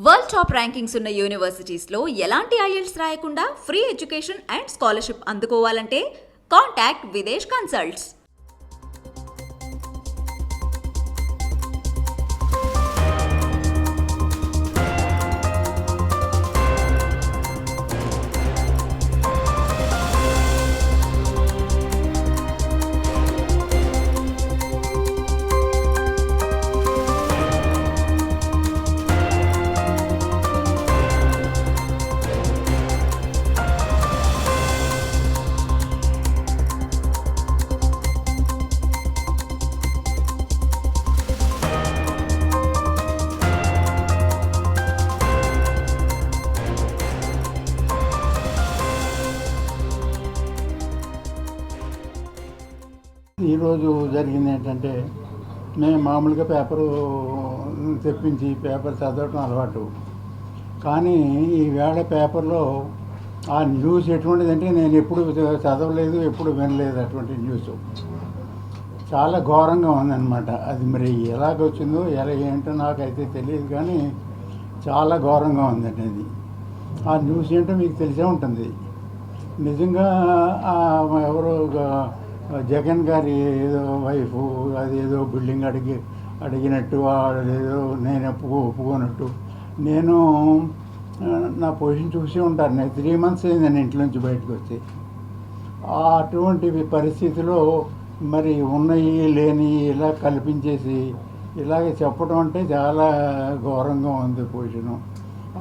World top rankings ఉన్న యూనివర్సిటీస్లో ఎలాంటి IELTS రాయకుండా ఫ్రీ ఎడ్యుకేషన్ అండ్ స్కాలర్షిప్ అందుకోవాలంటే కాంటాక్ట్ విదేశ్ కన్సల్ట్స్. ఈరోజు జరిగింది ఏంటంటే, మేము మామూలుగా పేపరు తెప్పించి పేపర్ చదవటం అలవాటు. కానీ ఈవేళ పేపర్లో ఆ న్యూస్ ఎటువంటిదంటే నేను ఎప్పుడు చదవలేదు, ఎప్పుడు వినలేదు అటువంటి న్యూస్. చాలా ఘోరంగా ఉందన్నమాట. అది మరి ఎలాగొచ్చిందో ఏంటో నాకైతే తెలియదు, కానీ చాలా ఘోరంగా ఉందండి అది. ఆ న్యూస్ ఏంటో మీకు తెలిసే ఉంటుంది. నిజంగా ఎవరో జగన్ గారి ఏదో వైఫ్ అదేదో బిల్డింగ్ అడిగినట్టు, అదేదో నేను ఒప్పుకోనట్టు. నేను నా పొజిషన్ చూసి ఉంటాను. నేను 3 months అయింది నేను ఇంట్లో నుంచి బయటకు వచ్చి. అటువంటి పరిస్థితిలో మరి ఉన్నవి లేని ఇలా కల్పించేసి ఇలాగే చెప్పడం అంటే చాలా ఘోరంగా ఉంది పొజిషను.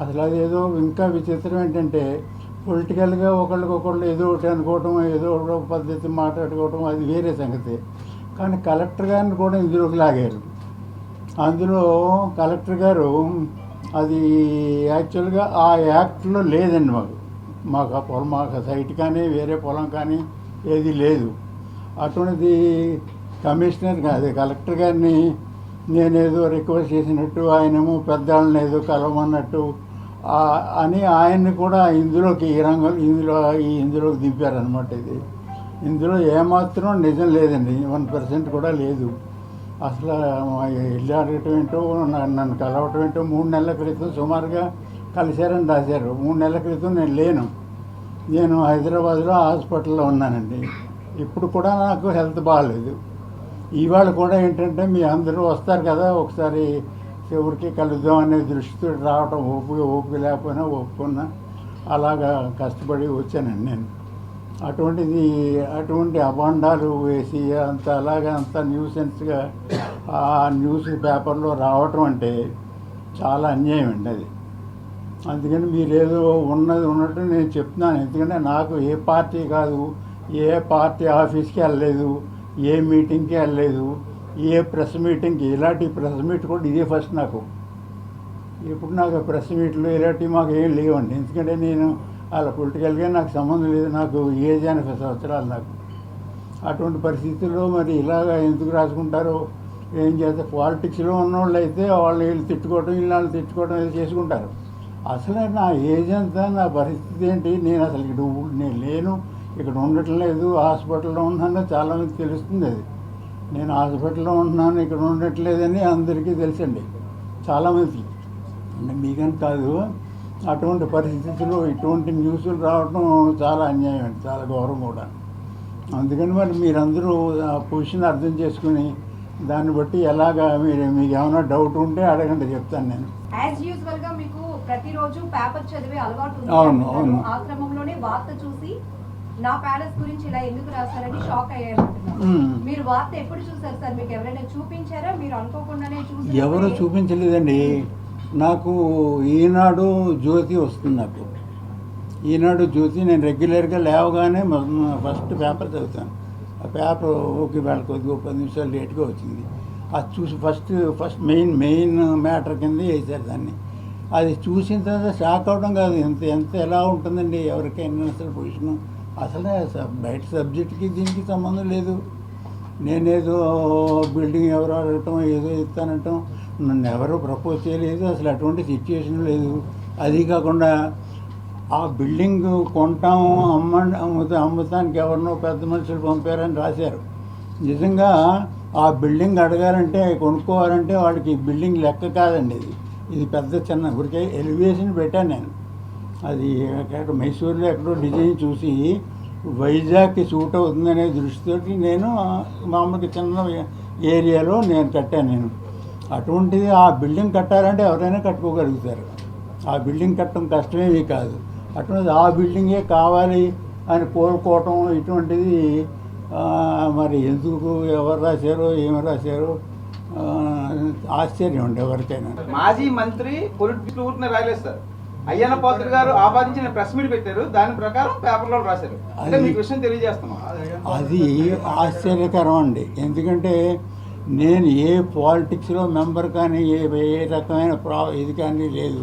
అసలు అదేదో ఇంకా విచిత్రం ఏంటంటే, పొలిటికల్గా ఒకళ్ళకొకళ్ళు ఏదో ఒకటి అనుకోవటం, ఏదో ఒక పద్ధతి మాట్లాడుకోవటం అది వేరే సంగతి. కానీ కలెక్టర్ గారిని కూడా ఇందులోకి లాగారు. అందులో కలెక్టర్ గారు అది యాక్చువల్గా ఆ యాక్ట్లో లేదండి. మాకు ఆ పొలం, మాకు సైట్ కానీ వేరే పొలం కానీ ఏది లేదు. అటువంటిది కమిషనర్ కాదు, కలెక్టర్ గారిని నేనేదో రిక్వెస్ట్ చేసినట్టు, ఆయనేమో పెద్దవాళ్ళని ఏదో కలవమన్నట్టు అని ఆయన్ని కూడా ఇందులోకి ఇందులోకి దింపారనమాట. ఇందులో ఏమాత్రం నిజం లేదండి, 1% కూడా లేదు. అసలు ఇల్లు అడగటం ఏంటో, నన్ను కలవటం ఏంటో 3 నెలల క్రితం సుమారుగా కలిశారని రాశారు. 3 నెలల క్రితం నేను లేను. నేను హైదరాబాద్లో హాస్పిటల్లో ఉన్నానండి. ఇప్పుడు కూడా నాకు హెల్త్ బాగాలేదు. ఇవాళ కూడా ఏంటంటే, మీ అందరూ వస్తారు కదా, ఒకసారి ఎవరికి కలుద్దాం అనే దృష్టితో రావటం, ఓపిక లేకపోయినా ఒప్పుకున్నా అలాగా కష్టపడి వచ్చానండి నేను. అటువంటి అబాండాలు వేసి అంత న్యూసెన్స్గా ఆ న్యూస్ పేపర్లో రావటం అంటే చాలా అన్యాయం అండి అది. అందుకని మీరేదో ఉన్నట్టు నేను చెప్తున్నాను. ఎందుకంటే నాకు ఏ పార్టీ కాదు, ఏ పార్టీ ఆఫీస్కి వెళ్ళలేదు, ఏ మీటింగ్కి వెళ్ళలేదు, ఏ ప్రెస్ మీటింగ్కి. ఇలాంటి ప్రెస్ మీట్ కూడా ఇదే ఫస్ట్ నాకు. ఇప్పుడు నాకు ప్రెస్ మీట్లు ఇలాంటివి మాకు ఏం లేవండి. ఎందుకంటే నేను అలా పొలిటికల్గా నాకు సంబంధం లేదు. నాకు ఏజ్ 80 సంవత్సరాలు నాకు. అటువంటి పరిస్థితుల్లో మరి ఇలాగ ఎందుకు రాసుకుంటారో ఏం చేస్తే, పాలిటిక్స్లో ఉన్నవాళ్ళు అయితే వీళ్ళు తిట్టుకోవడం, వీళ్ళు తిట్టుకోవడం ఏదో చేసుకుంటారు. అసలు నా ఏజ్ అంతా, నా పరిస్థితి ఏంటి, నేను అసలు నేను లేను, ఇక్కడ ఉండటం లేదు, హాస్పిటల్లో ఉన్నానో చాలామంది తెలుస్తుంది. అది నేను హాస్పిటల్లో ఉంటున్నాను, ఇక్కడ ఉండట్లేదని అందరికీ తెలుసండి, చాలామందికి. అంటే మీకని కాదు. అటువంటి పరిస్థితుల్లో ఇటువంటి న్యూస్లు రావడం చాలా అన్యాయం అండి, చాలా ఘోరం కూడా. అందుకని మరి మీరందరూ ఆ పొజిషన్ అర్థం చేసుకుని దాన్ని బట్టి ఎలాగా మీకు ఏమైనా డౌట్ ఉంటే అడగండి, చెప్తాను నేను. యాజ్ యూజువల్ గా మీకు ప్రతిరోజు పేపర్ చదివే అలవాటు ఉంది. అవును. ఆ క్రమంలోనే వార్త చూసి నా ప్యాలెస్ గురించి ఇలా ఎందుకు రాశారని షాక్ అయ్యారు. మీరు వార్త ఎప్పుడు చూసారు సార్? మీకు ఎవరైనా చూపించారా? మీరు అనుకోకుండానే చూసారా? ఎవరు చూపించలేదండి. నాకు ఈనాడు జ్యోతి వస్తుంది. నాకు ఈనాడు జ్యోతి నేను రెగ్యులర్గా లేవగానే ఫస్ట్ పేపర్ చదువుతాను. ఆ పేపర్ ఓకే వాళ్ళ కొద్దిగా 10 నిమిషాలు లేట్గా వచ్చింది. అది చూసి ఫస్ట్ మెయిన్ మ్యాటర్ కింద వేసారు దాన్ని. అది చూసిన తర్వాత షాక్ అవడం కాదు, ఎంత ఎలా ఉంటుందండి ఎవరికైనా అసలు పొజిషను. అసలే బయట సబ్జెక్ట్కి దీనికి సంబంధం లేదు. నేనేదో బిల్డింగ్ ఎవరు అడగటం, ఏదో ఇస్తానంటాం, నన్ను ఎవరో ప్రపోజ్ చేయలేదు. అసలు అటువంటి సిచ్యువేషన్ లేదు. అది కాకుండా ఆ బిల్డింగ్ కొంటాము, అమ్ముతానికి ఎవరినో పెద్ద మనుషులు పంపారని రాశారు. నిజంగా ఆ బిల్డింగ్ అడగాలంటే, కొనుక్కోవాలంటే వాళ్ళకి బిల్డింగ్ లెక్క కాదండి. ఇది ఇది పెద్ద చిన్న ఊరికే ఎలివేషన్ పెట్టాను నేను. అది ఎక్కడ మైసూరులో ఎక్కడో డిజైన్ చూసి వైజాగ్కి సూట్ అవుతుందనే దృష్టితోటి నేను మామూలుగా చిన్న ఏరియాలో నేను కట్టాను నేను. అటువంటిది ఆ బిల్డింగ్ కట్టాలంటే ఎవరైనా కట్టుకోగలుగుతారు. ఆ బిల్డింగ్ కట్టడం కష్టమేమీ కాదు. అటువంటిది ఆ బిల్డింగే కావాలి అని కోరుకోవటం ఇటువంటిది మరి ఎందుకు ఎవరు రాశారో ఏమి రాశారో ఆశ్చర్యం ఉండే ఎవరికైనా. మాజీ మంత్రి పొలిట్ ఊరిని రాయలేదు సార్. అయ్యన్న పాత్రుడు గారు ఆపాదించిన ప్రెస్ మీట్ పెట్టారు, దాని ప్రకారం పేపర్లో రాశారు. అంటే మీకు విషయం తెలియజేస్తున్నాం. అది ఆశ్చర్యకరం అండి. ఎందుకంటే నేను ఏ పాలిటిక్స్లో మెంబర్ కానీ ఏ రకమైన ఇది కానీ లేదు.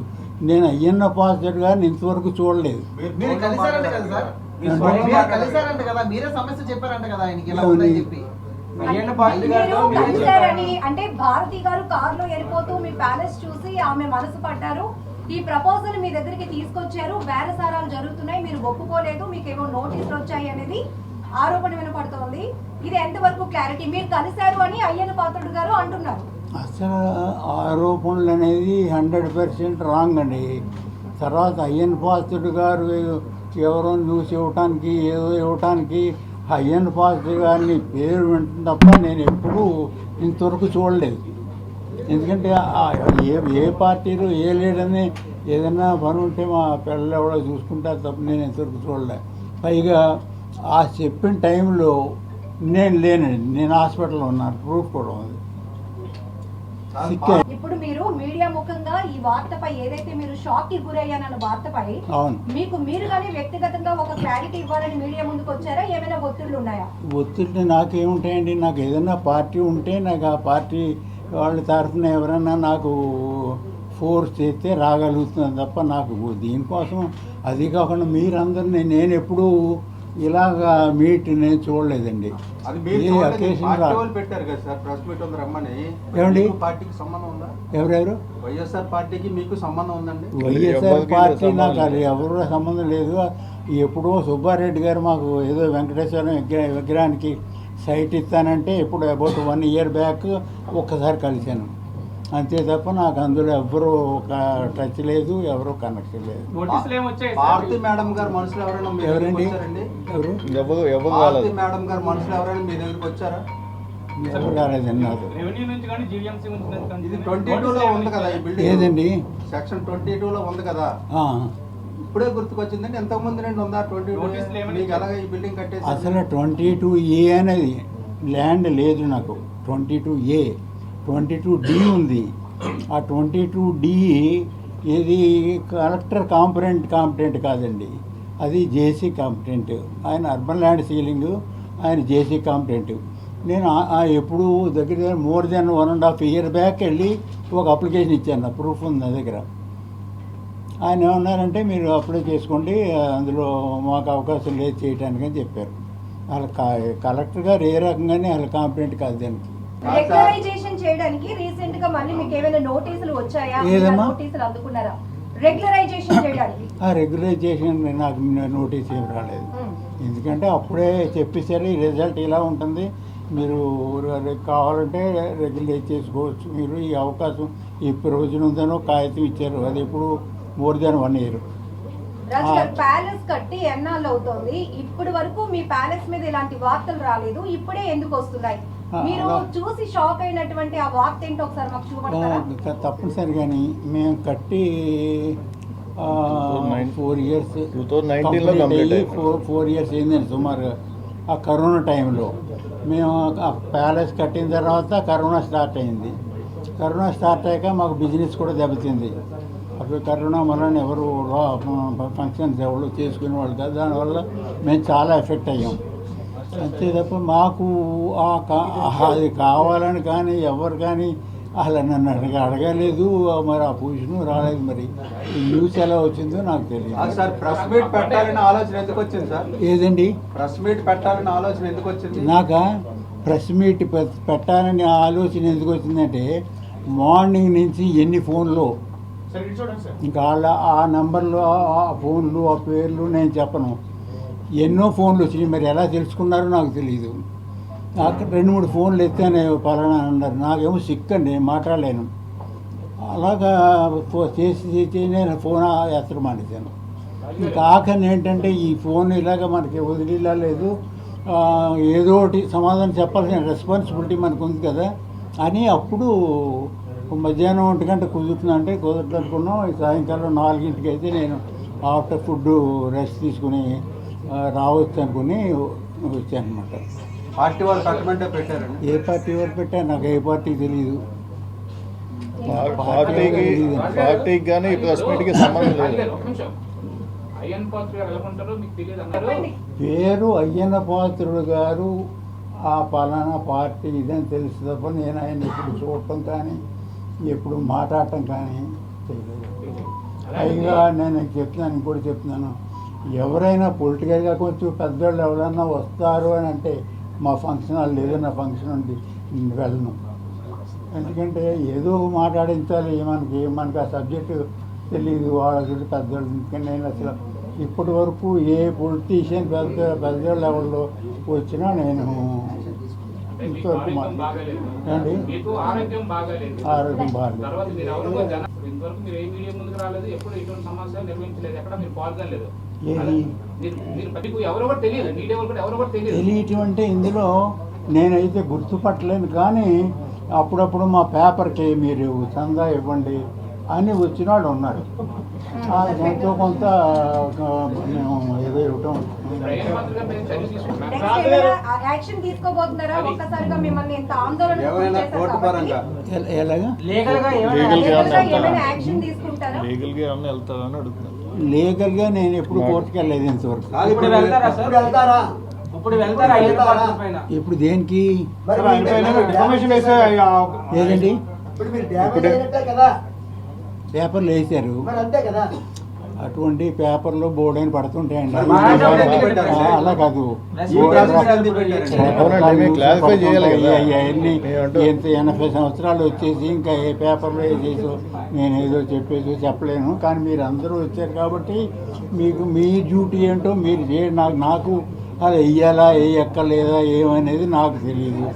నేను అయ్యన్న పాత్రుడు గారిని ఇంతవరకు చూడలేదు. మీరు కలిసారంట కదా సార్? మీరు కలిసారంట కదా, మీరే సమస్య చెప్పారంట కదా ఆయనకి ఇలా ఉందని చెప్పి. మీరు కలిసారని అంటే భారతి గారు కారులో వెళ్ళిపోతూ మీ ప్యాలెస్ చూసి ఆమె మనసు పడ్డారు, ఈ ప్రపోజల్ మీ దగ్గరికి తీసుకొచ్చారు, బేరసారాలు జరుగుతున్నాయి, మీరు ఒప్పుకోలేదు, మీకు ఏమో నోటీసులు వచ్చాయి అనేది ఆరోపణ వినపడుతోంది. ఇది ఎంతవరకు క్లారిటీ? మీరు కలిశారు అని అయ్యన్న పాత్రుడు గారు అంటున్నారు. అసలు ఆరోపణలు అనేది 100% రాంగ్ అండి. తర్వాత అయ్యన్న పాత్రుడు గారు ఎవరో న్యూస్ ఇవ్వటానికి ఏదో ఇవ్వటానికి అయ్యన్న పాత్రుడు గారిని పేరు వింటుంది తప్ప నేను ఎప్పుడూ ఇంతవరకు చూడలేదు. ఎందుకంటే ఏ పార్టీలో ఏ లీడర్ని ఏదైనా పని ఉంటే మా పిల్లలు ఎవడో చూసుకుంటారు తప్ప నేను ఇంతవరకు చూడలేదు. పైగా ఆ చెప్పిన టైంలో నేను లేనండి, నేను హాస్పిటల్లో ఉన్నాను, ప్రూఫ్ కూడా ఉంది. ఇప్పుడు మీరు మీడియా ముఖంగా ఈ వార్తపై ఏదైతే మీరు షాక్ కి గురయ్యానన్న వార్తపై మీకు మీరుగానే వ్యక్తిగతంగా ఒక క్లారిటీ ఇవ్వాలని మీడియా ముందుకు వచ్చారా? ఏమైనా ఒత్తిళ్లు ఉన్నాయా? ఒత్తిడి నాకేముంటాయండి? నాకు ఏదైనా పార్టీ ఉంటే నాకు ఆ పార్టీ వాళ్ళ తరఫున ఎవరైనా నాకు ఫోర్స్ చేస్తే రాగలుగుతున్నాను తప్ప నాకు దీనికోసం అది కాకుండా మీరందరినీ నేను ఎప్పుడూ ఇలాగా మీట్ నేను చూడలేదండి. పెట్టారు కదా సార్ ప్రెస్ మీట్ రమ్మని. ఏమండి పార్టీకి సంబంధం ఉందా? ఎవరెవరు? వైఎస్ఆర్ పార్టీకి మీకు సంబంధం ఉందండి? వైఎస్ఆర్ పార్టీ నాకు అది ఎవరు సంబంధం లేదు. ఎప్పుడో సుబ్బారెడ్డి గారు మాకు ఏదో వెంకటేశ్వర విగ్రహానికి సైట్ ఇస్తానంటే ఇప్పుడు అబౌట్ 1 year బ్యాక్ ఒక్కసారి కలిశాను అంతే తప్ప నాకు అందులో ఎవరు ఒక టచ్ లేదు, ఎవరు కనెక్షన్ లేదు. భారతి మేడం గారు మనుషులు ఎవరైనా ఎవరండి? ఎవరు భారతి మేడం గారు మనుషులు ఎవరైనా మీ దగ్గరికి వచ్చారా? ఎవరు రాలేదండి నాకు. ఇది 22లో ఉంది కదా ఈ బిల్డింగ్. ఏదండి? సెక్షన్ 22లో ఉంది కదా. ఇప్పుడే గుర్తుకొచ్చిందండి. ఎంతమంది నుండి ఉందా 22? మీకు ఎలాగ ఈ బిల్డింగ్ కట్టేసి? అసలు 22A అనేది ల్యాండ్ లేదు నాకు. 22A 22D ఉంది. ఆ 22D ఇది కలెక్టర్ కాంపిటెంట్ కాదండి, అది జేసీ కాంపిటెంట్. ఆయన అర్బన్ ల్యాండ్ సీలింగ్, ఆయన జేసీ కాంపిటెంట్. నేను ఎప్పుడు దగ్గర మోర్ దెన్ 1.5 year బ్యాక్ వెళ్ళి ఒక అప్లికేషన్ ఇచ్చాను, ప్రూఫ్ ఉంది నా దగ్గర. ఆయన ఏమన్నారంటే మీరు అప్లై చేసుకోండి, అందులో మాకు అవకాశం లేదు చేయడానికి అని చెప్పారు. వాళ్ళ కలెక్టర్ గారు ఏ రకంగానే వాళ్ళ కాంపిటెంట్ కాదు దానికి. రెగ్యులరైజేషన్ చేయడానికి రీసెంట్ గా మళ్ళీ మీకు ఏమైనా నోటీసులు వచ్చాయా? నోటీసులు అందుకున్నారా రెగ్యులరైజేషన్ చేయడానికి? ఆ రెగ్యులరైజేషన్ నాకు నోటీస్ ఏం రాలేదు. ఎందుకంటే అప్పుడే చెప్పేసరి రిజల్ట్ ఇలా ఉంటుంది, మీరు కావాలంటే రెగ్యులైజ్ చేసుకోవచ్చు, మీరు ఈ అవకాశం ఈ ప్రొవిజన్ ఉందనో కాగితం ఇచ్చారు. అది ఇప్పుడు మోర్ దెన్ 1 year. ప్యాలెస్ కట్టి ఎన్నాళ్ళు అవుతోంది, ఇప్పటి వరకు మీ ప్యాలెస్ మీద ఇలాంటి వార్తలు రాలేదు, ఇప్పుడే ఎందుకు వస్తున్నాయి? మీరు చూసి షాక్ అయినటువంటి ఆ వార్త ఏంటో ఒకసారి మాకు చూపడతారా? తప్పనిసరి. కానీ మేము కట్టి 4 years 4 years అయిందండి సుమారుగా. ఆ కరోనా టైంలో మేము ఆ ప్యాలెస్ కట్టిన తర్వాత కరోనా స్టార్ట్ అయింది. కరోనా స్టార్ట్ అయ్యాక మాకు బిజినెస్ కూడా దెబ్బతింది. అప్పుడు కరోనా వలన ఎవరు ఫంక్షన్స్ ఎవరు చేసుకునే వాళ్ళు కాదు, దానివల్ల మేము చాలా ఎఫెక్ట్ అయ్యాం. అంతే తప్ప మాకు అది కావాలని కానీ ఎవరు కానీ అలా నన్ను అడగలేదు, మరి ఆ పొజిషన్ రాలేదు. మరి ఈ న్యూస్ ఎలా వచ్చిందో నాకు తెలియదు. సార్ ప్రెస్ మీట్ పెట్టాలని ఆలోచన ఎందుకు వచ్చింది సార్? ఏదండి ప్రెస్ మీట్ పెట్టాలని ఆలోచన ఎందుకు వచ్చింది? నాకా ప్రెస్ మీట్ పెట్టాలని ఆలోచన ఎందుకు వచ్చిందంటే మార్నింగ్ నుంచి ఎన్ని ఫోన్లు, ఇంకా వాళ్ళ ఆ నెంబర్లు, ఆ ఫోన్లు, ఆ పేర్లు నేను చెప్పను, ఎన్నో ఫోన్లు వచ్చినాయి. మరి ఎలా తెలుసుకున్నారో నాకు తెలియదు. నాకు 2-3 ఫోన్లు ఎత్తాను, పలానా అన్నారు. నాకేమో సిక్ అండి, మాట్లాడలేను. అలాగా చేసి నేను ఫోన్ ఎత్తడం మానేశాను. ఇంకా ఆఖరిని ఏంటంటే ఈ ఫోన్ ఇలాగ మనకి వదిలేలా లేదు, ఏదో ఒకటి సమాధానం చెప్పాల్సిన రెస్పాన్సిబిలిటీ మనకు ఉంది కదా అని అప్పుడు మధ్యాహ్నం 1 గంట కుదురుతుందంటే కుదరదనుకున్నాం. సాయంకాలం 4ంటికి అయితే నేను ఆఫ్టర్ ఫుడ్ రెస్ట్ తీసుకుని రావచ్చు అనుకుని వచ్చాను అనమాట. పార్టీ వాళ్ళు పెట్టమంటే పెట్టారండి. ఏ పార్టీ వారు పెట్టారు నాకు ఏ పార్టీ తెలియదు. పార్టీకి కానీ ప్రెస్ మీట్కి సంబంధం లేదు. అయ్యన్ పాత్ర గారు ఎలా ఉంటారో మీకు తెలియదు అన్నారు. పేరు అయ్యన్న పాత్రుడు గారు ఆ పలానా పార్టీ ఇదని తెలుసు తప్ప నేను ఆయన ఎప్పుడు చూడటం కానీ ఎప్పుడు మాట్లాడటం కానీ తెలియదు. పైగా నేను చెప్తున్నాను, ఇంకోటి చెప్తున్నాను, ఎవరైనా పొలిటికల్గా కొంచెం పెద్దవాళ్ళు ఎవరైనా వస్తారు అని అంటే మా ఫంక్షన్ వాళ్ళు ఏదైనా ఫంక్షన్ ఉంది వెళ్ళను. ఎందుకంటే ఏదో మాట్లాడించాలి, మనకి ఆ సబ్జెక్టు తెలియదు, వాళ్ళకి పెద్దవాళ్ళు. ఎందుకంటే నేను అసలు ఇప్పటి వరకు ఏ పొలిటీషియన్ పెద్ద లెవెల్లో వచ్చినా నేను ఇంతవరకు అండి ఆరోగ్యం బాగాలేదు. ఆరోగ్యం బాగాలేదు. తర్వాత మీరు ఎవరు ఇంతవరకు మీరు ఏ మీడియా ముందుకు రాలేదు, ఎప్పుడు ఎటువంటి సమావేశాలు నిర్వహించలేదు, ఎక్కడ మీరు పాల్గొనలేదు. ఏది మీరు మీకు ఎవరు కూడా తెలియదు, మీడియా వాళ్ళు కూడా ఎవరు కూడా తెలియదు. తెలియటం అంటే ఇందులో నేనైతే గుర్తుపట్టలేను, కానీ అప్పుడప్పుడు మా పేపర్కి మీరు చందా ఇవ్వండి అని వచ్చిన వాళ్ళు ఉన్నారు. ఎంతో కొంత మేము ఏదో ఇవ్వటం. అయ్యన్ పాత్ర గారు నేను చర్య తీసుకుంటున్నాను. నెక్స్ట్ ఏమైనా యాక్షన్ తీసుకోబోతున్నారా? ఒక్కసారిగా మిమ్మల్ని ఎంత ఆందోళన ఎవరైనా కోర్టు పరంగా ఎలాగా లీగల్గా ఏమైనా యాక్షన్ తీసుకుంటారా? లీగల్గా ఏమన్నా వెళ్తారని అడుగుతున్నాను. లీగల్గా నేను ఎప్పుడు కోర్టుకు వెళ్ళలేదు ఇంతవరకు. ఇప్పుడు వెళ్తారా సార్? ఇప్పుడు వెళ్తారా అయ్యన్న పాత్ర పైన? ఇప్పుడు దేనికి ఇన్ఫర్మేషన్ వేసే ఏదండి ఇప్పుడు మీరు డ్యామేజ్ అయినట్టే కదా, పేపర్లు వేశారు, మరి అంతే కదా. అటువంటి పేపర్లు బోర్డు అని పడుతుంటాయండి. అలా కాదు, అవునండి, మేము క్లారిఫై చేయాలి కదా. అవన్నీ ఎంత 80 సంవత్సరాలు వచ్చేసి ఇంకా ఏ పేపర్లో వేసేసో నేను ఏదో చెప్పేసో చెప్పలేను. కానీ మీరు అందరూ వచ్చారు కాబట్టి మీకు మీ డ్యూటీ ఏంటో మీరు చేయండి. నాకు అది వెయ్యాలా వేయక్కర్లేదా ఏమనేది నాకు తెలియదు.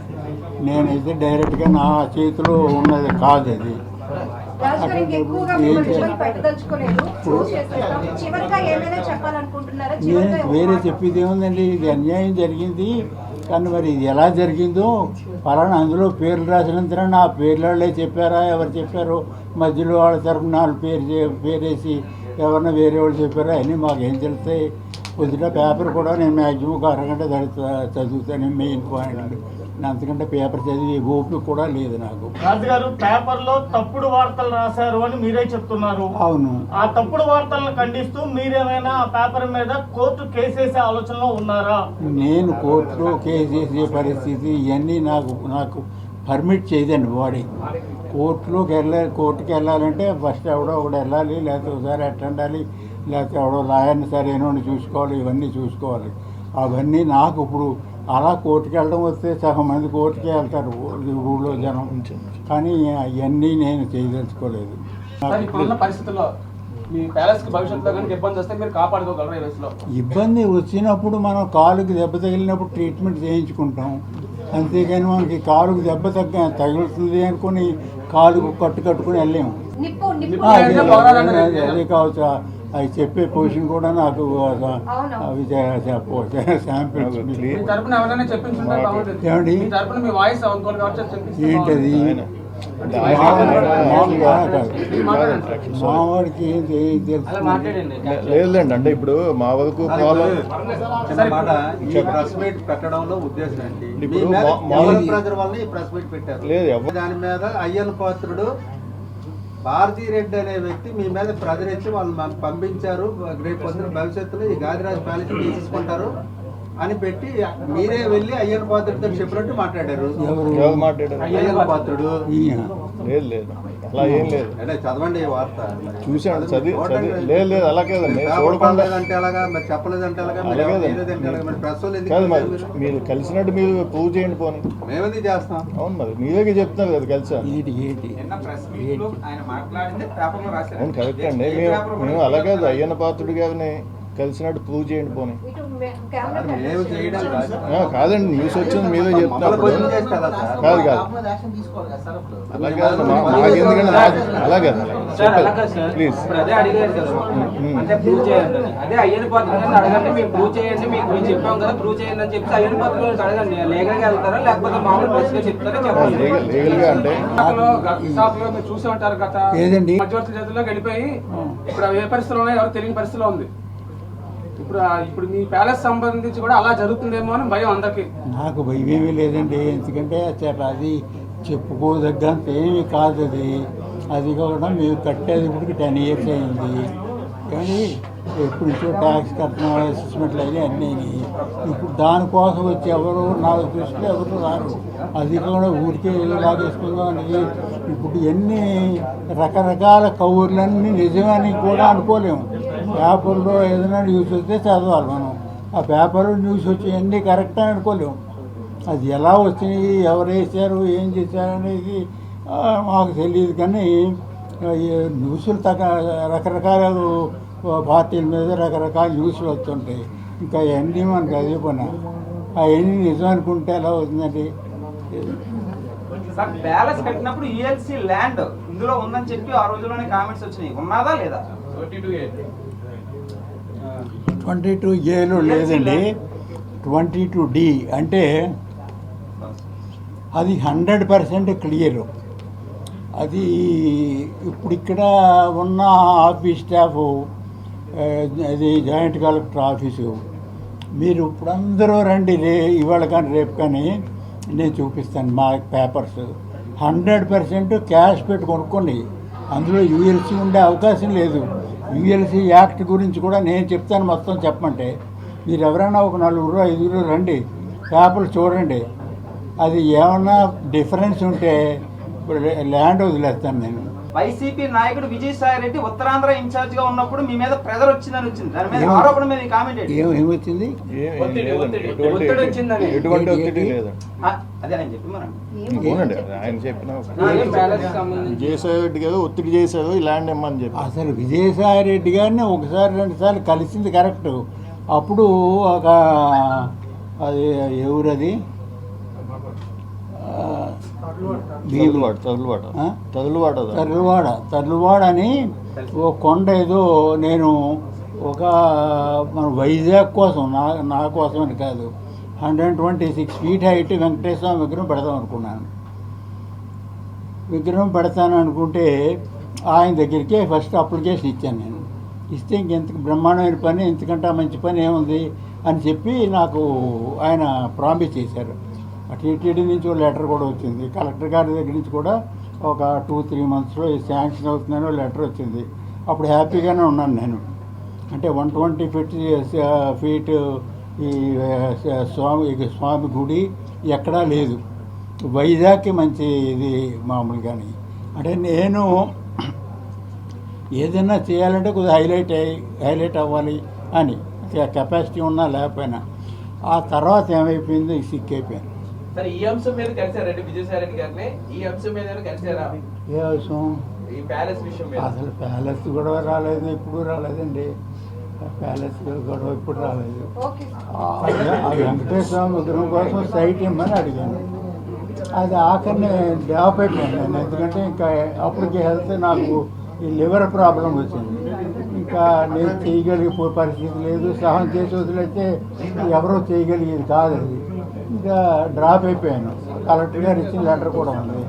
నేనైతే డైరెక్ట్గా నా చేతిలో ఉన్నది కాదు అది. రాజు గారు ఇంకెక్కువగా మిమ్మల్ని ఇబ్బంది పెట్టదలుచుకోలేదు. క్లోజ్ చేసేస్తాం. చివరిగా ఏమైనా చెప్పాలనుకుంటున్నారా? చివరిగా నేను వేరే చెప్పేది ఏముందండి, ఇది అన్యాయం జరిగింది కానీ మరి ఇది ఎలా జరిగిందో పలానా అందులో పేర్లు రాసినంతనే నా పేర్లే చెప్పారా, ఎవరు చెప్పారో, మధ్యలో వాళ్ళ తరఫున వాళ్ళు పేరేసి ఎవరన్నా వేరే వాళ్ళు చెప్పారా అని మాకేం తెలుస్తాయి. కొద్దిగా పేపర్ కూడా నేను మ్యాక్సిమం ఒక అరగంట చదువుతాను మెయిన్ పాయింట్. అంతకంటే పేపర్ చదివి ఓపిక కూడా లేదు నాకు. రాజుగారు పేపర్లో తప్పుడు వార్తలు రాశారు అని మీరే చెప్తున్నారు. అవును, ఆ తప్పుడు వార్తలను ఖండిస్తూ మీరేమైనా ఆ పేపర్ మీద కోర్టు కేసేసే ఆలోచనలో ఉన్నారా? నేను కోర్టులో కేసు వేసే పరిస్థితి ఇవన్నీ నాకు పర్మిట్ చేయదండి బాడీ. కోర్టుకి వెళ్ళాలంటే ఫస్ట్ ఎవడో ఒకడు వెళ్ళాలి, లేకపోతే ఒకసారి ఎట్టండాలి, లేకపోతే ఎవడో లాయర్ని సరైన చూసుకోవాలి, ఇవన్నీ చూసుకోవాలి. అవన్నీ నాకు ఇప్పుడు అలా కోర్టుకి వెళ్ళడం వస్తే సగం మంది కోర్టుకే వెళ్తారు ఊళ్ళో జనం, కానీ అవన్నీ నేను చేయదలుచుకోలేదు. ఇప్పుడున్న పరిస్థితుల్లో మీ ప్యాలెస్ కి భవిష్యత్తులో కనుక ఇబ్బంది వస్తే మీరు కాపాడుకోగలరు ఈ వయసులో? ఇబ్బంది వచ్చినప్పుడు మనం కాలుకి దెబ్బ తగిలినప్పుడు ట్రీట్మెంట్ చేయించుకుంటాం, అంతేగాని మనకి కాలుకి దెబ్బ తగులుతుంది అనుకుని కాలుకు కట్టుకుని వెళ్ళాము. నిప్పు అదే కావచ్చు, అవి చెప్పే పొజిషన్ కూడా నాకు అవి శాంపిల్స్. మీ తరపున ఎవరైనా చెప్పించుంటే బాగుంటుంది. ఏమండి మీ తరపున మీ వాయిస్ అనుకోవాలి కాబట్టి చెప్పించి ఏంటది మావాడికి ఏం అలా మాట్లాడండి. లేదండి, అంటే ఇప్పుడు మా వరకు ప్రాబ్లం ప్రెస్ మీట్ పెట్టడంలో ఉద్దేశం ఏంటి? ఇప్పుడు మీ మీద మామూలు- ఎవరి ప్రెజర్ వల్ల ఈ ప్రెస్ మీట్ పెట్టారు. లేదు ఎవరు దాని మీద అయ్యన్న పాత్రుడు భారతీ రెడ్డి అనే వ్యక్తి మీ మీద ప్రెజర్ ఇచ్చి వాళ్ళు పంపించారు, రేపు పొద్దున భవిష్యత్తులో ఈ గాదిరాజు ప్యాలెస్ తీసుకుంటారు అని పెట్టి మీరే వెళ్ళి అయ్యన్న పాత్రుడితో చెప్పినట్టు మాట్లాడారు. ఎవరు మాట్లాడారు? అయ్యన్న పాత్రుడు లేదు అలా ఏం లేదు. అంటే చదవండి ఈ వార్త. చూసాను లేదు అలా కాదండి, చూడకుండా అంటే అలాగా, మరి చెప్పలేదంటే అలాగా, మరి అలాగే లేదంటే అలాగా, మరి ప్రెస్ వాళ్ళు ఎందుకు కాదు మరి చేశారు మీరు? మీరు కలిసినట్టు మీరు ప్రూవ్ చేయండి పోనీ. మేమెందుకు చేస్తాం? అవును మరి మీరే చెప్తున్నారు కదా కలిసా. అవును కరెక్ట్ అండి, మేము అలాగే అయ్యన్న పాత్రుడు గారిని కలిసినట్టు ప్రూవ్ చేయండి పోనీ. మేము చేయడం కాదు. కాదండి, న్యూస్ వచ్చింది మీరే మమ్మల్ని చెప్తున్నారు. క్వశ్చన్ చేస్తారా సార్? కాదు యాక్షన్ తీసుకోవాలి. చేసుకోవాలి కదా సార్ ఇప్పుడు. అలాగే ఎందుకంటే అలాగే సార్ అలా కాదు సార్, ప్లీజ్. ఇప్పుడు అదే అడిగారు కదా అంటే ప్రూవ్ చేయండి అని. అదే అయ్యని పాత్ర అడగండి, మేము ప్రూవ్ చేయండి, మీకు చెప్పాం కదా ప్రూవ్ చేయండి అని చెప్పి అయ్యని పాత్ర అడగండి. లీగల్ గా వెళ్తారా లేకపోతే మామూలు ప్రెస్ గా చెప్తారా చెప్పండి. లీగల్ గా అంటే విశాఖలో మీరు చూసి ఉంటారు గత ఏదండి? మధ్యవర్తి చేతుల్లోకి వెళ్ళిపోయి ఇప్పుడు అవి ఏ పరిస్థితిలో ఉన్నాయో ఎవరు తెలియని పరిస్థితిలో ఉంది. ఇప్పుడు మీ ప్యాలెస్ సంబంధించి కూడా అలా జరుగుతుందేమో అని భయం అందరికి. నాకు భయమేమీ లేదండి, ఎందుకంటే అది చెప్పుకోదగ్గంత ఏమీ కాదు. అది కూడా మేము కట్టేది ఇప్పటికి 10 years అయింది. కానీ ఎప్పుడు నుంచో ట్యాక్స్ కట్టడం అసెస్మెంట్లు అయ్యి అన్నీ. ఇప్పుడు దానికోసం వచ్చి ఎవరు నాకు దృష్టిలో ఎవరు రారు. అది కూడా ఊరికే లాగేసుకుందాం అని. ఇప్పుడు ఎన్ని రకరకాల కౌర్లన్నీ నిజమని కూడా అనుకోలేము. పేపర్లో ఏదైనా న్యూస్ వస్తే చదవాలి మనం. ఆ పేపర్లో న్యూస్ వచ్చి అన్నీ కరెక్ట్ అని అనుకోలేము. అది ఎలా వచ్చినాయి, ఎవరు వేసారు, ఏం చేశారు అనేది మాకు తెలియదు. కానీ న్యూస్లు రకరకాల పార్టీల మీద రకరకాల న్యూస్లు వస్తుంటాయి. ఇంకా అవన్నీ మనకు అదే పని. అవన్నీ నిజం అనుకుంటే ఎలా అవుతుందండి? సార్ ప్యాలెస్ కట్టినప్పుడు ఈఎల్సీ ల్యాండ్ ఇందులో ఉందని చెప్పి ఆ రోజుల్లోనే కామెంట్స్ వచ్చినాయి, ఉన్నదా లేదా? 22Aలో లేదండి, 22D అంటే అది 100% క్లియర్. అది ఇప్పుడు ఇక్కడ ఉన్న ఆఫీస్ స్టాఫ్, అది జాయింట్ కలెక్టర్ ఆఫీసు, మీరు ఇప్పుడు అందరూ రండి ఇవాళ కానీ రేపు కానీ నేను చూపిస్తాను మా పేపర్స్. 100% క్యాష్ పెట్టి కొనుక్కోండి. అందులో యూఎల్సీ ఉండే అవకాశం లేదు. యూఎల్సీ యాక్ట్ గురించి కూడా నేను చెప్తాను మొత్తం చెప్పమంటే. మీరు ఎవరైనా ఒక 4-5 రండి, పేపర్లు చూడండి. అది ఏమన్నా డిఫరెన్స్ ఉంటే ఇప్పుడు ల్యాండ్ వదిలేస్తాను నేను. వైసీపీ నాయకుడు విజయసాయి రెడ్డి ఉత్తరాంధ్ర ఇన్ఛార్జ్ గా ఉన్నప్పుడు మీ మీద ప్రెజర్ వచ్చిందని వచ్చింది. దాని మీద ఆరోపణ మీద కామెంట్ ఏమొచ్చింది? ఒత్తిడి వచ్చిందని. ఎటువంటి ఒత్తిడి లేదు. అదే ఆయన చెప్పి మనం అవునండి, ఆయన చెప్పిన విజయసాయి రెడ్డి గారు ఒత్తిడి చేశారు ఈ ల్యాండ్ ఇమ్మని చెప్పి. అసలు విజయసాయి రెడ్డి గారిని 1-2 కలిసింది కరెక్ట్. అప్పుడు ఒక అది ఎవరది తర్లువాడ అని ఓ కొండ ఏదో నేను ఒక మన వైజాగ్ కోసం నా కోసం అని కాదు 126 feet హైట్ వెంకటేశ్వర విగ్రహం పెడదాం అనుకున్నాను. విగ్రహం పెడతాను అనుకుంటే ఆయన దగ్గరికే ఫస్ట్ అప్లికేషన్ ఇచ్చాను నేను. ఇస్తే ఇంకెంత బ్రహ్మాండమైన పని, ఇంతకంటే మంచి పని ఏముంది అని చెప్పి నాకు ఆయన ప్రామిస్ చేశారు. టీటీడీ నుంచి ఒక లెటర్ కూడా వచ్చింది. కలెక్టర్ గారి దగ్గర నుంచి కూడా ఒక 2-3 monthsలో శాంక్షన్ అవుతుందని లెటర్ వచ్చింది. అప్పుడు హ్యాపీగానే ఉన్నాను నేను. అంటే 120 feet ఈ స్వామి గుడి ఎక్కడా లేదు. వైజాగ్కి మంచి ఇది మామూలుగాని. అంటే నేను ఏదైనా చేయాలంటే కొద్దిగా హైలైట్ అవ్వాలి అని కెపాసిటీ ఉన్నా లేకపోయినా. ఆ తర్వాత ఏమైపోయిందో సిక్కైపోయాను. సరే ఈ అంశం మీద కలిసారండి విజయసాయి రెడ్డి గారిని? ఈ అంశం మీద కలిసారా? ఏ అవసరం? ఈ ప్యాలెస్ విషయం మీద. అసలు ప్యాలెస్ గొడవ రాలేదు, ఇప్పుడు రాలేదండి. ప్యాలెస్ గొడవ ఇప్పుడు రాలేదు. ఆ వెంకటేశ్వర విగ్రహం కోసం సైట్ ఇమ్మని అడిగాను. అది ఆఖరిని డ్రాప్ అయిపోయాను నేను. ఎందుకంటే ఇంకా అప్పటికి హెల్త్ నాకు ఈ లివర్ ప్రాబ్లం వచ్చింది. ఇంకా నేను చేయగలిగే పరిస్థితి లేదు. సహనం చేసి వదిలేస్తే ఎవరో చేయగలిగేది కాదు. అది ఇంకా డ్రాప్ అయిపోయాను. కలెక్టర్ గారు ఇచ్చిన లెటర్ కూడా ఉంది.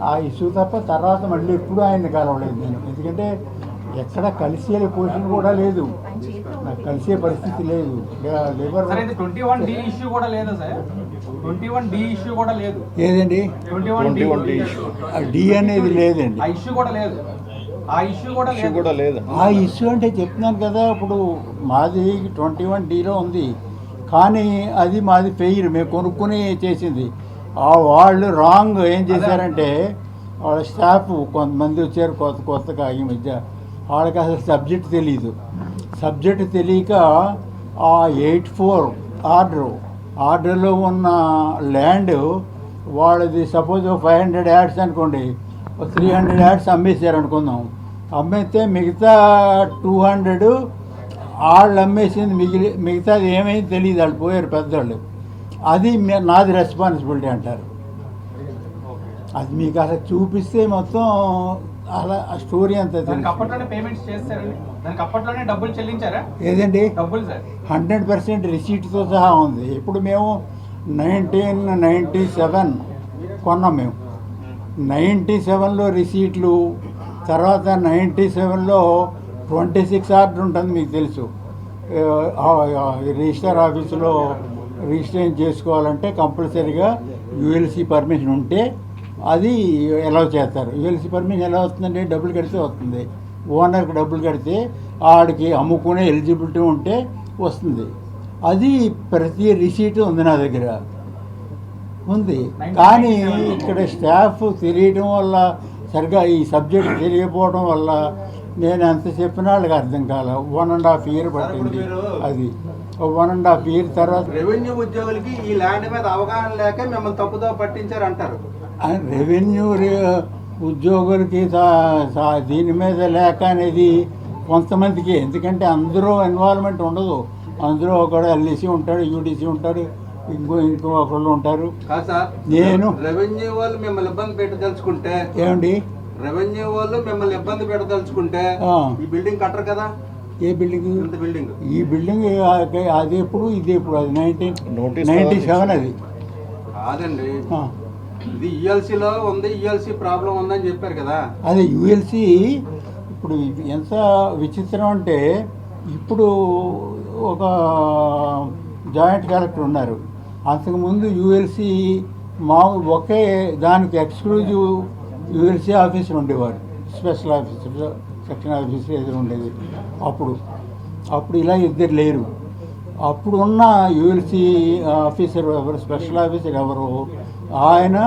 ఆ ఇష్యూ తప్ప తర్వాత మళ్ళీ ఎప్పుడు ఆయన్ని కలవలేదు నేను. ఎందుకంటే ఎక్కడ కలిసే పొజిషన్ కూడా లేదు, నాకు కలిసే పరిస్థితి లేదు. లివర్ 21D ఇష్యూ కూడా లేదా సార్? 21D ఇష్యూ కూడా లేదు. ఏదండి? 21D డి అనేది లేదండి. ఆ ఇష్యూ కూడా లేదు. ఆ ఇష్యూ కూడా లేదు. ఆ ఇష్యూ అంటే చెప్తున్నాను కదా, ఇప్పుడు మాది 21Dలో ఉంది. కానీ అది మాది ఫెయిర్, మేము కొనుక్కొని చేసింది. వాళ్ళు రాంగ్ ఏం చేశారంటే వాళ్ళ స్టాఫ్ కొంతమంది వచ్చారు కొత్తగా ఈ మధ్య. వాళ్ళకి అసలు సబ్జెక్ట్ తెలియదు. సబ్జెక్ట్ తెలియక ఆ 84 ఆర్డర్లో ఉన్న ల్యాండ్ వాళ్ళది సపోజ్ 500 యార్డ్స్ అనుకోండి, 300 యార్డ్స్ అమ్మేశారు అనుకుందాం. అమ్మేస్తే మిగతా 200 వాళ్ళు అమ్మేసింది మిగతాది ఏమైంది తెలియదు. వాళ్ళు పోయారు పెద్దవాళ్ళు. అది నాది రెస్పాన్సిబిలిటీ అంటారు. అది మీకు అలా చూపిస్తే మొత్తం అలా ఆ స్టోరీ అంతా దానికి తెలుసు. అప్పట్లోనే పేమెంట్స్ చేస్తారండి, దానికి అప్పట్లోనే డబ్బులు చెల్లించారా? ఏదండి డబ్బులు సార్ 100% రిసీట్తో సహా ఉంది. ఇప్పుడు మేము 1997 కొన్నాం. మేము 97లో రిసీట్లు, తర్వాత 97లో 26 ఆర్డర్ ఉంటుంది మీకు తెలుసు. రిజిస్టర్ ఆఫీసులో రిజిస్ట్రేషన్ చేసుకోవాలంటే కంపల్సరీగా యూఎల్సి పర్మిషన్ ఉంటే అది ఎలా చేస్తారు. యూఎల్సి పర్మిషన్ ఎలా వస్తుందంటే డబ్బులు కడితే వస్తుంది. ఓనర్కి డబ్బులు కడితే ఆడికి అమ్ముకునే ఎలిజిబిలిటీ ఉంటే వస్తుంది. అది ప్రతి రిసీట్ ఉంది నా దగ్గర ఉంది. కానీ ఇక్కడ స్టాఫ్ తెలియడం వల్ల, సరిగా ఈ సబ్జెక్ట్ తెలియకపోవడం వల్ల నేను ఎంత చెప్పినా వాళ్ళకి అర్థం కాల. 1.5 year పట్టింది. అది 1.5 year తర్వాత రెవెన్యూ ఉద్యోగులకి ఈ ల్యాండ్ మీద అవగాహన లేక మిమ్మల్ని తప్పుదో పట్టించారు అంటారు. రెవెన్యూ ఉద్యోగులకి దీని మీద లేక అనేది కొంతమందికి, ఎందుకంటే అందరూ ఇన్వాల్వ్మెంట్ ఉండదు. అందులో ఒకడు ఎల్ఈసి ఉంటాడు, యూడిసి ఉంటాడు, ఇంకో ఒకళ్ళు ఉంటారు. కాదు సార్, నేను రెవెన్యూ వాళ్ళు మిమ్మల్ని ఇబ్బంది పెట్టదలుచుకుంటే, ఏమండి రెవెన్యూ వాళ్ళు మిమ్మల్ని ఇబ్బంది పెట్టదలుచుకుంటే ఈ బిల్డింగ్ కట్టరు కదా. ఏ బిల్డింగ్? ఇంత బిల్డింగ్, ఈ బిల్డింగ్ అది ఎప్పుడు, ఇది ఎప్పుడు? అది 1997 అది కాదండి. ఆ. ఇది ఈఎల్సీలో ఉంది, ఈఎల్సీ ప్రాబ్లం ఉందని చెప్పారు కదా. అదే యూఎల్సి. ఇప్పుడు ఎంత విచిత్రం అంటే, ఇప్పుడు ఒక జాయింట్ కలెక్టర్ ఉన్నారు. అంతకుముందు యూఎల్సి ఒకే దానికి ఎక్స్క్లూజివ్ యూఎల్సి ఆఫీసర్ ఉండేవారు. స్పెషల్ ఆఫీసర్, సెక్షన్ ఆఫీసర్ ఎదురు ఉండేది. అప్పుడు ఇలా ఇద్దరు లేరు. అప్పుడు ఉన్న యూఎల్సి ఆఫీసర్ ఎవరు, స్పెషల్ ఆఫీసర్ ఎవరు, ఆయన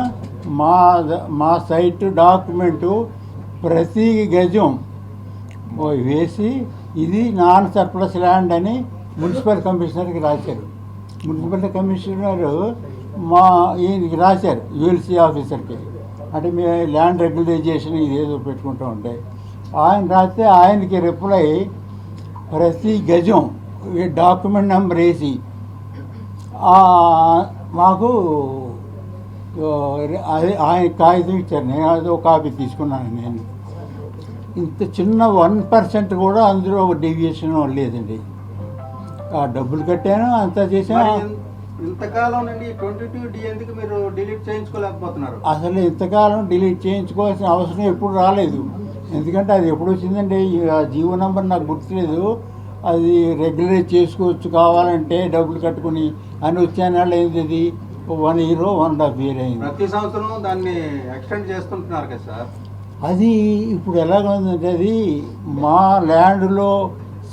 మా సైట్ డాక్యుమెంటు ప్రతి గజం వేసి ఇది నాన్ సర్ప్లస్ ల్యాండ్ అని మున్సిపల్ కమిషనర్కి రాశారు. మున్సిపల్ కమిషనర్ ఈయనకి రాశారు, యూఎల్సి ఆఫీసర్కి. అంటే మేము ల్యాండ్ రెగ్యులరైజేషన్ ఇదేదో పెట్టుకుంటూ ఉంటాయి. ఆయన రాస్తే ఆయనకి రిప్లై ప్రతి గజం డాక్యుమెంట్ నెంబర్ వేసి మాకు అది ఆయన కాగితం ఇచ్చారు. నేను అదో కాపీ తీసుకున్నాను. నేను ఇంత చిన్న 1% కూడా అందులో డీవియేషన్ లేదండి. ఆ డబ్బులు కట్టాను, అంతా చేశాను. ఇంతకాలం నుండి 22D ఎందుకు మీరు డిలీట్ చేయించుకోలేకపోతున్నారు? అసలు ఇంతకాలం డిలీట్ చేయించుకోవాల్సిన అవసరం ఎప్పుడు రాలేదు. ఎందుకంటే అది ఎప్పుడు వచ్చిందంటే, ఆ జీవో నెంబర్ నాకు గుర్తులేదు. అది రెగ్యులరైజ్ చేసుకోవచ్చు కావాలంటే డబ్బులు కట్టుకుని అని వచ్చాను. ఏంది 1 year 1.5 year అయింది. ప్రతి సంవత్సరం దాన్ని ఎక్స్టెండ్ చేస్తుంటున్నారు కదా సార్. అది ఇప్పుడు ఎలాగ ఉందంటే, అది మా ల్యాండ్లో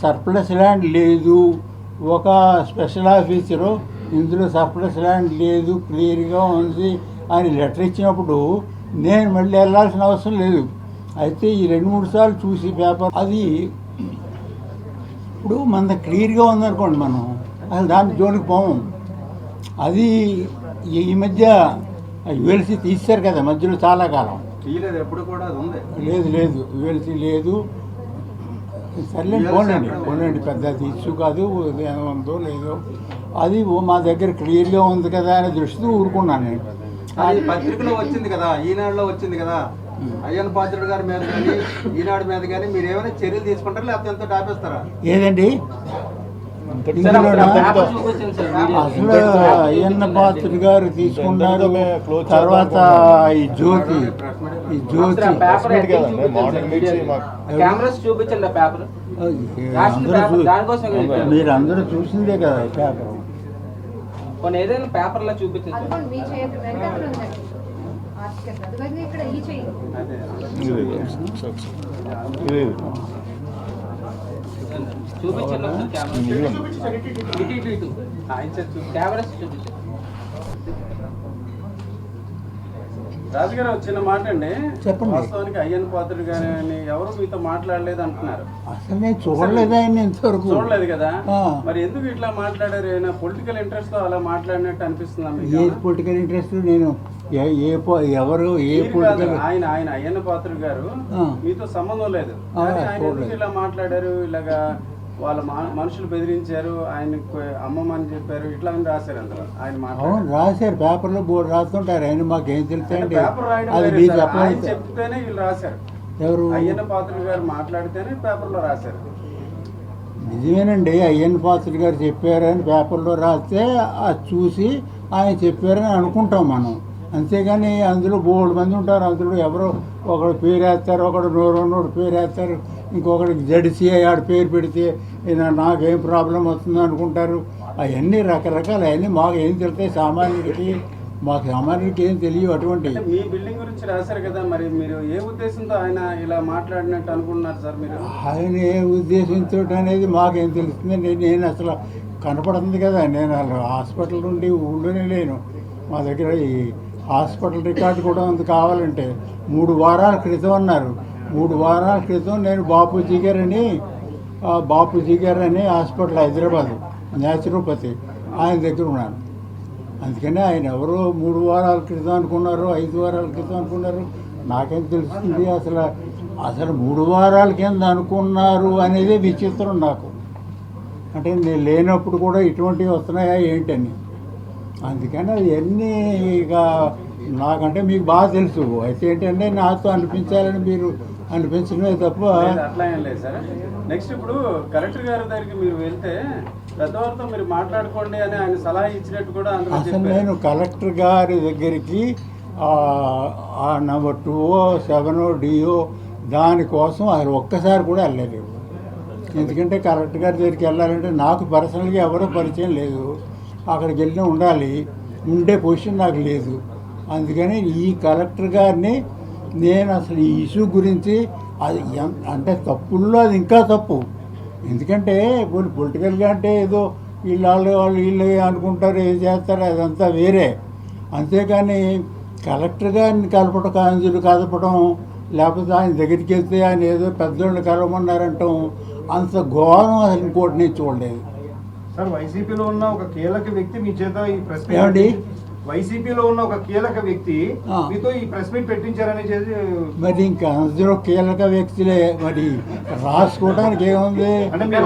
సర్ప్లస్ ల్యాండ్ లేదు. ఒక స్పెషల్ ఆఫీసరు ఇందులో సర్ప్లస్ ల్యాండ్ లేదు, క్లియర్గా ఉంది అని లెటర్ ఇచ్చినప్పుడు నేను మళ్ళీ వెళ్ళాల్సిన అవసరం లేదు. అయితే ఈ 2-3 సార్లు చూసి పేపర్ అది ఇప్పుడు మన క్లియర్గా ఉందనుకోండి, మనం అసలు దాని జోలికి పోము. అది ఈ మధ్య యూఎల్సీ తీశారు కదా మధ్యలో చాలా కాలం. తీయలేదు, ఎప్పుడు కూడా అది ఉంది. లేదు యూఎల్సీ లేదు. సర్లే పోనండి పెద్ద ఇష్యూ కాదు, ఉందో లేదో. అది మా దగ్గర క్లియర్గా ఉంది కదా అనే దృష్టితో ఊరుకున్నాను నేను. అది పత్రికలో వచ్చింది కదా, ఈనాడులో వచ్చింది కదా. అయ్యన్న పాత్రుడు గారి మీద కానీ ఈనాడు మీద కానీ మీరు ఏమైనా చర్యలు తీసుకుంటారా, లేకపోతే ఎంత ఆపేస్తారా? ఏదండి అసలు అయ్యన్న పాత్రుడు గారు తీసుకున్నారు. తర్వాత ఈ జ్యోతి మీరందరూ చూసిందే కదా ఈ పేపర్. ఏదైనా పేపర్లో చూపించండి. అనుకోండి, మీ చేతి వెనకాల ఉందండి ఆర్టికల్. అదిగో ఇక్కడ ఈ చేయి చూపించండి కెమెరా చూపించండి. రాజుగారు చిన్న మాట అండి. చెప్పండి. వాస్తవానికి అయ్యన్న పాత్రుడు గారిని ఎవరు మీతో మాట్లాడలేదు అంటున్నారు. అసలు నేను చూడలేదు ఆయన ఇంతవరకు. చూడలేదు కదా, మరి ఎందుకు ఇట్లా మాట్లాడారు? ఏమైనా పొలిటికల్ ఇంట్రెస్ట్ తో అలా మాట్లాడినట్టు అనిపిస్తుంది? ఏ పొలిటికల్ ఇంట్రెస్ట్? నేను ఎవరు ఏ పొలిటికల్? ఆయన అయ్యన్న పాత్రుడు గారు మీతో సంబంధం లేదు. ఆయన ఎందుకు ఇలా మాట్లాడారు? ఇలాగా వాళ్ళ మనుషులు బెదిరించారు, ఆయన అమ్మమ్మని చెప్పారు, ఇట్లా అని రాశారు అందులో ఆయన అవును రాశారు, పేపర్లో బోర్డు రాస్తుంటారు. ఆయన మాకేం తెలుసండి, పేపర్ రాయడం అది వేరే మీరు సార్. ఆయన చెప్పలేదు. చెప్తేనే వీళ్ళు రాశారు. ఎవరు? అయ్యన్న పాత్రుడు గారు మాట్లాడితేనే పేపర్లో రాశారు. నిజమేనండి, అయ్యన్న పాత్రుడు గారు చెప్పారని పేపర్లో రాస్తే అది చూసి ఆయన చెప్పారని అనుకుంటాం మనం. అంతేగాని అందులో బోర్డు మంది ఉంటారు, అందులో ఎవరో ఒకడు పేరు వేస్తారు, ఒకడు నోరు పేరు వేస్తారు, ఇంకొకడికి జడిసి ఆడ పేరు పెడితే నాకేం ప్రాబ్లం వస్తుంది అనుకుంటారు. అవన్నీ రకరకాల అవన్నీ మాకు ఏం తెలుస్తాయి సామాన్యుడికి, మాకు సామాన్యుడికి ఏం తెలియవు అటువంటి. మీ బిల్డింగ్ గురించి రాశారు కదా, మరి మీరు ఏ ఉద్దేశంతో ఆయన ఇలా మాట్లాడినట్టు అనుకుంటున్నారు సార్ మీరు? ఆయన ఏ ఉద్దేశంతో అనేది మాకేం తెలుస్తుంది. నేను అసలు కనపడుతుంది కదా, నేను అసలు హాస్పిటల్ నుండి ఊళ్ళోనే లేను. మా దగ్గర ఈ హాస్పిటల్ రికార్డు కూడా ఉంది కావాలంటే. 3 వారాల క్రితం అన్నారు. 3 వారాల క్రితం నేను బాపూజీ గారు అని హాస్పిటల్ హైదరాబాద్ న్యాచురోపతి ఆయన దగ్గర ఉన్నాను. అందుకని ఆయన ఎవరో 3 వారాల క్రితం అనుకున్నారు, 5 వారాల క్రితం అనుకున్నారు, నాకేం తెలుస్తుంది. అసలు 3 వారాల కింద అనుకున్నారు అనేది విచిత్రం నాకు. అంటే నేను లేనప్పుడు కూడా ఇటువంటివి వస్తున్నాయా ఏంటని. అందుకని అవన్నీ ఇక నాకంటే మీకు బాగా తెలుసు. అయితే ఏంటంటే నాతో అనిపించాలని మీరు అనిపించడమే తప్ప. అట్లా ఏం లేదు సార్. నెక్స్ట్ ఇప్పుడు కలెక్టర్ గారి దగ్గరికి మీరు వెళ్తే పెద్దవారితో మీరు మాట్లాడుకోండి అని ఆయన సలహా ఇచ్చినట్టు కూడా అందులో అసలు చెప్పారు. నేను కలెక్టర్ గారి దగ్గరికి నెంబర్ 2 7 డిఓ దానికోసం అసలు ఒక్కసారి కూడా వెళ్ళలేదు. ఎందుకంటే కలెక్టర్ గారి దగ్గరికి వెళ్ళాలంటే నాకు పర్సనల్గా ఎవరో పరిచయం లేదు, అక్కడికి వెళ్ళి ఉండాలి, ఉండే పొజిషన్ నాకు లేదు. అందుకని ఈ కలెక్టర్ గారిని నేను అసలు ఈ ఇష్యూ గురించి అది అంటే తప్పుల్లో అది ఇంకా తప్పు. ఎందుకంటే కొన్ని పొలిటికల్గా అంటే ఏదో వీళ్ళు అనుకుంటారు, ఏం చేస్తారు, అదంతా వేరే. అంతేకాని కలెక్టర్ గారిని కదపడం లేకపోతే ఆయన దగ్గరికి వెళ్తే ఆయన ఏదో పెద్దోళ్ళని కలవమన్నారంటాం, అంత ఘోరం అసలు ఇంకోటి నేను చూడలేదు. సార్, వైసీపీలో ఉన్న ఒక కీలక వ్యక్తి మీ చేత ఈ ప్రెస్ ఏమండి? వైసీపీలో ఉన్న ఒక కీలక వ్యక్తి మీతో ఈ ప్రెస్ మీట్ పెట్టించారని చేసి మరి ఇంకా అందరూ కీలక వ్యక్తులే, మరి రాసుకోవడానికి ఏముంది? అంటే మీరు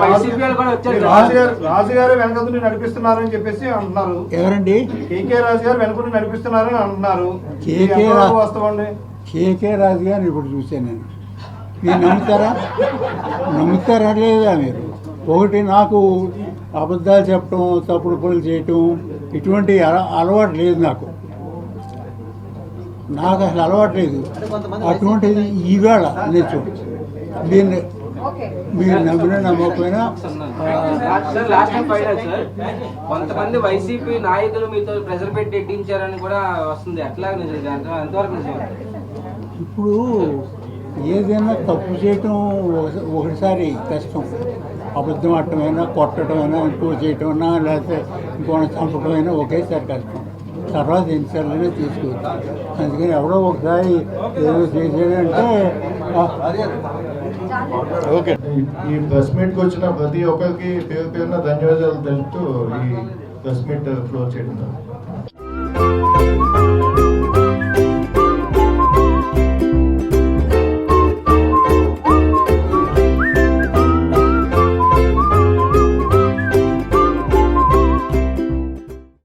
రాజుగారు వెనకదుని నడిపిస్తున్నారని చెప్పేసి అంటున్నారు. ఎవరండి? కేకే రాజు గారు వెనకదుని నడిపిస్తున్నారని అంటున్నారు. కేకే రాజు గారిని ఇప్పుడు చూసాను నేను. మీరు నమ్ముతారా లేదా మీరు? ఒకటి, నాకు అబద్ధాలు చెప్పడం, తప్పుడు పనులు చేయటం ఇటువంటి అలవాటు లేదు నాకు అసలు అలవాటు లేదు. అటువంటిది ఈవేళ నేను దీన్ని మీరు నమ్మినా నమ్మకపోయినా కొంతమంది వైసీపీ నాయకులు మీతో ప్రెజర్ పెట్టి ఎట్టించారని కూడా వస్తుంది. ఎట్లా ఎంతవరకు నిజం? ఇప్పుడు ఏదైనా తప్పు చేయటం ఒకసారి కష్టం, అబద్ధం ఆడటమైనా, కొట్టడమైనా, ఇంకో చేయటమైనా, లేకపోతే ఇంకోటి చంపడమైనా ఒకేసారి కష్టం. తర్వాత ఎన్నిసార్లైనా తీసుకోవచ్చు. అందుకని ఎవరో ఒకసారి ఏదో చేసేదంటే ఓకే. ఈ ప్రెస్ మీట్కి వచ్చిన ప్రతి ఒక్కరికి పేరున ధన్యవాదాలు తెలుపుతూ ఈ ప్రెస్ మీట్ క్లోజ్ చేయడం.